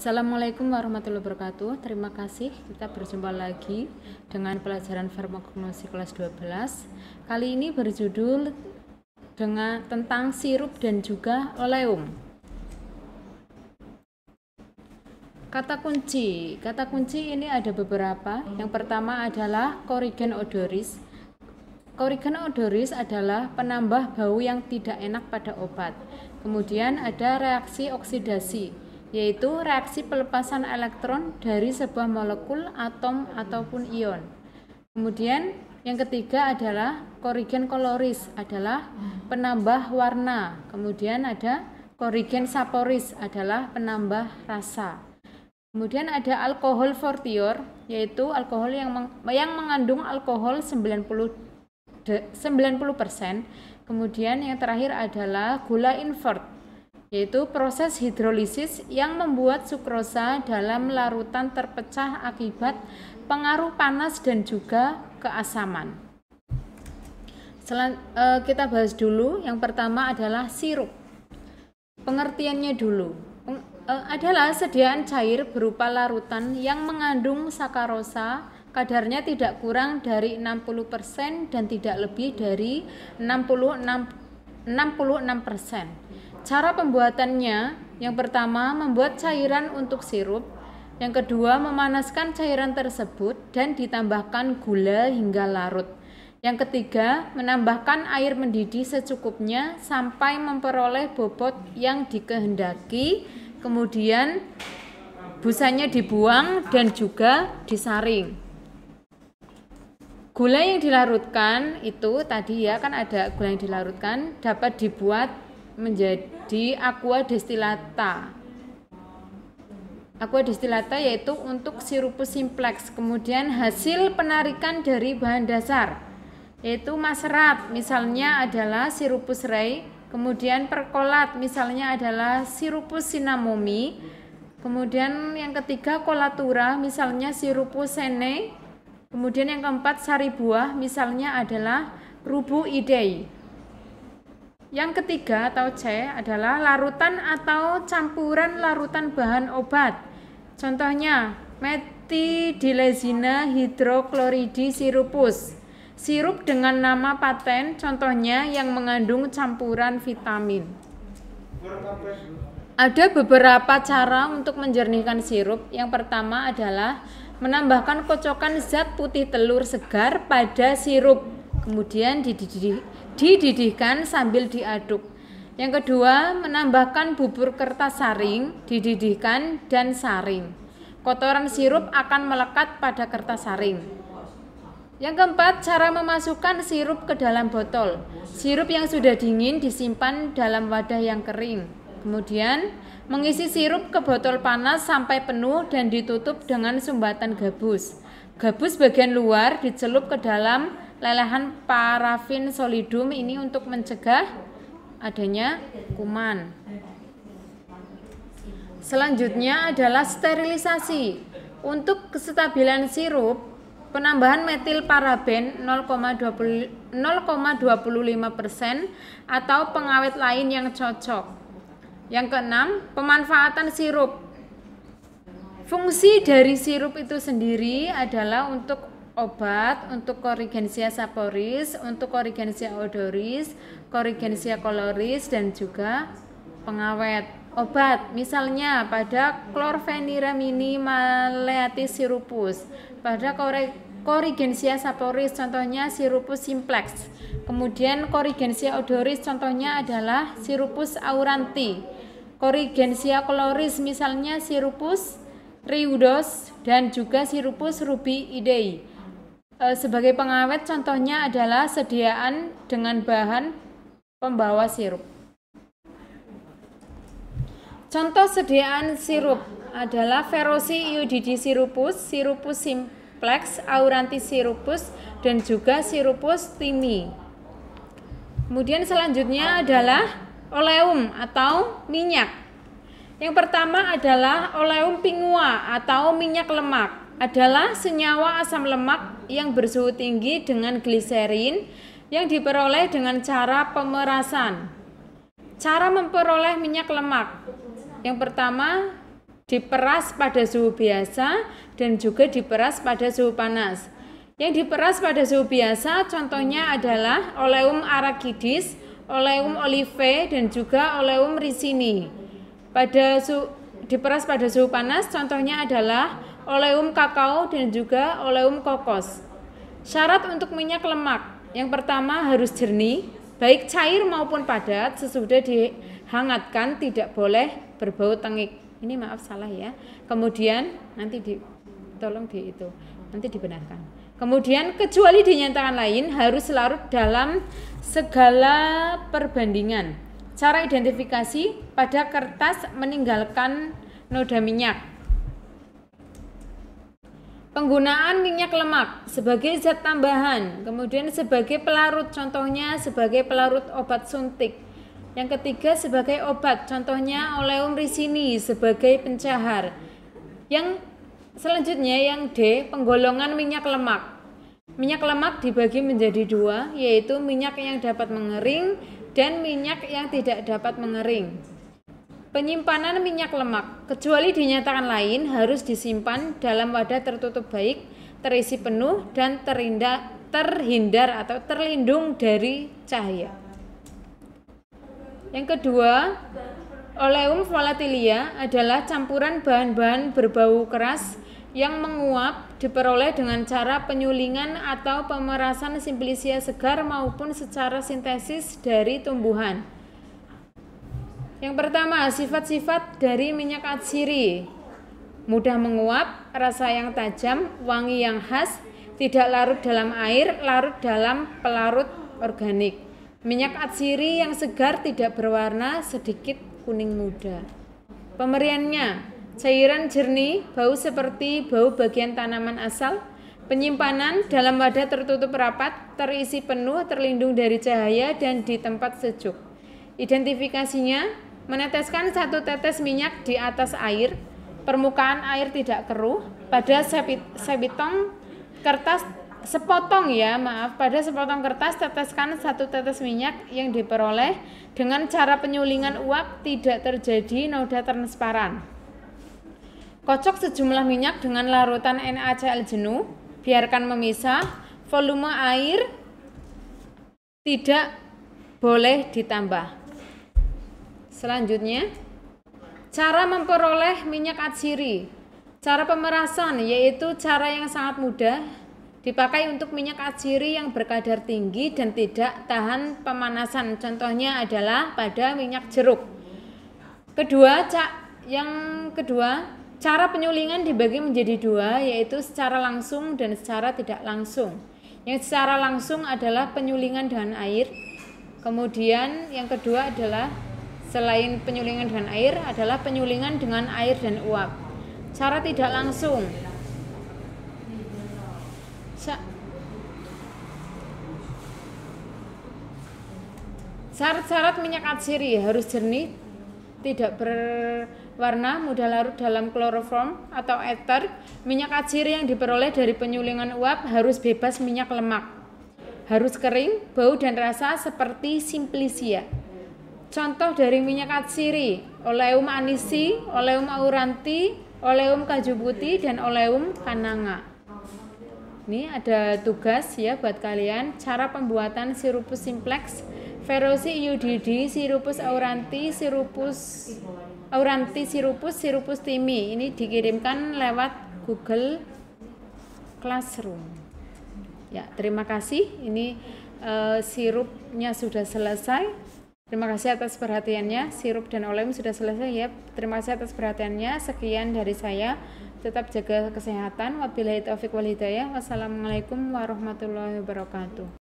Assalamualaikum warahmatullahi wabarakatuh. Terima kasih, kita berjumpa lagi dengan pelajaran farmakognosi kelas 12. Kali ini berjudul tentang sirup dan juga oleum. Kata kunci ini ada beberapa. Yang pertama adalah Corygen odoris. Corygen odoris adalah penambah bau yang tidak enak pada obat. Kemudian ada reaksi oksidasi, yaitu reaksi pelepasan elektron dari sebuah molekul, atom, ataupun ion. Kemudian yang ketiga adalah Corygen coloris, adalah penambah warna. Kemudian ada Corygen saporis, adalah penambah rasa. Kemudian ada alkohol fortior, yaitu alkohol yang mengandung alkohol 90%. Kemudian yang terakhir adalah gula invert, yaitu proses hidrolisis yang membuat sukrosa dalam larutan terpecah akibat pengaruh panas dan juga keasaman. Kita bahas dulu. Yang pertama adalah sirup. Pengertiannya dulu. Adalah sediaan cair berupa larutan yang mengandung sakarosa, kadarnya tidak kurang dari 60% dan tidak lebih dari 66%. Cara pembuatannya, yang pertama membuat cairan untuk sirup, yang kedua memanaskan cairan tersebut dan ditambahkan gula hingga larut, yang ketiga menambahkan air mendidih secukupnya sampai memperoleh bobot yang dikehendaki, kemudian busanya dibuang dan juga disaring. Gula yang dilarutkan itu tadi ya, kan ada gula yang dilarutkan, dapat dibuat menjadi aqua destillata. Aqua destillata yaitu untuk sirupus simplex. Kemudian hasil penarikan dari bahan dasar, yaitu maserat, misalnya adalah sirupus rei. Kemudian perkolat, misalnya adalah sirupus cinnamomi. Kemudian yang ketiga kolatura, misalnya sirupus sene. Kemudian yang keempat sari buah, misalnya adalah rubuidei. Yang ketiga atau C adalah larutan atau campuran larutan bahan obat. Contohnya metidilezina hidrokloridi sirupus. Sirup dengan nama paten, contohnya yang mengandung campuran vitamin. Ada beberapa cara untuk menjernihkan sirup. Yang pertama adalah menambahkan kocokan zat putih telur segar pada sirup, kemudian dididihkan sambil diaduk. Yang kedua, menambahkan bubur kertas saring, dididihkan dan saring. Kotoran sirup akan melekat pada kertas saring. Yang keempat, cara memasukkan sirup ke dalam botol. Sirup yang sudah dingin disimpan dalam wadah yang kering. Kemudian, mengisi sirup ke botol panas sampai penuh dan ditutup dengan sumbatan gabus. Gabus bagian luar dicelup ke dalam lelehan parafin solidum, ini untuk mencegah adanya kuman. Selanjutnya adalah sterilisasi. Untuk kestabilan sirup, penambahan metil paraben 0,25% atau pengawet lain yang cocok. Yang keenam, pemanfaatan sirup. Fungsi dari sirup itu sendiri adalah untuk obat, untuk Corygensia saporis, untuk Corygensia odoris, Corygensia coloris, dan juga pengawet. Obat, misalnya pada chlorpheniramine maleatis sirupus, pada Corygensia saporis, contohnya sirupus simplex. Kemudian Corygensia odoris, contohnya adalah sirupus auranti. Corygensia coloris, misalnya sirupus riudos dan juga sirupus rubiidei. Sebagai pengawet, contohnya adalah sediaan dengan bahan pembawa sirup. Contoh sediaan sirup adalah Ferosi iodidi sirupus, sirupus simplex, auranti sirupus, dan juga sirupus timi. Kemudian selanjutnya adalah oleum atau minyak. Yang pertama adalah oleum pingua atau minyak lemak. Adalah senyawa asam lemak yang bersuhu tinggi dengan gliserin yang diperoleh dengan cara pemerasan. Cara memperoleh minyak lemak. Yang pertama, diperas pada suhu biasa dan juga diperas pada suhu panas. Yang diperas pada suhu biasa contohnya adalah Oleum arachidis, Oleum olivae dan juga Oleum ricini. Diperas pada suhu panas contohnya adalah Oleum kakao dan juga Oleum kokos. Syarat untuk minyak lemak, yang pertama harus jernih, baik cair maupun padat. Sesudah dihangatkan tidak boleh berbau tengik. Ini maaf salah ya. Kemudian nanti nanti dibenarkan. Kemudian kecuali dinyatakan lain harus larut dalam segala perbandingan. Cara identifikasi pada kertas meninggalkan noda minyak. Penggunaan minyak lemak sebagai zat tambahan, kemudian sebagai pelarut, contohnya sebagai pelarut obat suntik. Yang ketiga sebagai obat, contohnya Oleum ricini sebagai pencahar. Yang selanjutnya yang D, penggolongan minyak lemak. Minyak lemak dibagi menjadi dua, yaitu minyak yang dapat mengering dan minyak yang tidak dapat mengering. Penyimpanan minyak lemak, kecuali dinyatakan lain, harus disimpan dalam wadah tertutup baik, terisi penuh, dan terhindar atau terlindung dari cahaya. Yang kedua, Oleum volatilia adalah campuran bahan-bahan berbau keras yang menguap, diperoleh dengan cara penyulingan atau pemerasan simplicia segar maupun secara sintesis dari tumbuhan. Yang pertama, sifat-sifat dari minyak atsiri. Mudah menguap, rasa yang tajam, wangi yang khas, tidak larut dalam air, larut dalam pelarut organik. Minyak atsiri yang segar, tidak berwarna, sedikit kuning muda. Pemberiannya, cairan jernih, bau seperti bau bagian tanaman asal. Penyimpanan dalam wadah tertutup rapat, terisi penuh, terlindung dari cahaya, dan di tempat sejuk. Identifikasinya, meneteskan 1 tetes minyak di atas air, permukaan air tidak keruh, pada sepotong kertas teteskan 1 tetes minyak yang diperoleh dengan cara penyulingan uap, tidak terjadi noda transparan. Kocok sejumlah minyak dengan larutan NaCl jenuh, biarkan memisah, volume air tidak boleh ditambah. Selanjutnya, cara memperoleh minyak atsiri. Cara pemerasan yaitu cara yang sangat mudah, dipakai untuk minyak atsiri yang berkadar tinggi dan tidak tahan pemanasan. Contohnya adalah pada minyak jeruk. Yang kedua, cara penyulingan dibagi menjadi dua, yaitu secara langsung dan secara tidak langsung. Yang secara langsung adalah penyulingan dengan air. Kemudian yang kedua adalah selain penyulingan dengan air adalah penyulingan dengan air dan uap. Cara tidak langsung. Syarat-syarat minyak atsiri harus jernih, tidak berwarna, mudah larut dalam kloroform atau ether. Minyak atsiri yang diperoleh dari penyulingan uap harus bebas minyak lemak. Harus kering, bau dan rasa seperti simplicia. Contoh dari minyak atsiri, Oleum anisi, Oleum auranti, Oleum kaju putih, dan Oleum kananga. Ini ada tugas ya buat kalian, cara pembuatan sirupus simplex, Feroci iudidi, sirupus auranti, sirupus timi. Ini dikirimkan lewat Google Classroom. Ya, terima kasih. Ini sirupnya sudah selesai. Terima kasih atas perhatiannya. Sirup dan Oleum sudah selesai ya. Terima kasih atas perhatiannya. Sekian dari saya. Tetap jaga kesehatan. Wabillahi taufiq wal hidayah. Wassalamualaikum warahmatullahi wabarakatuh.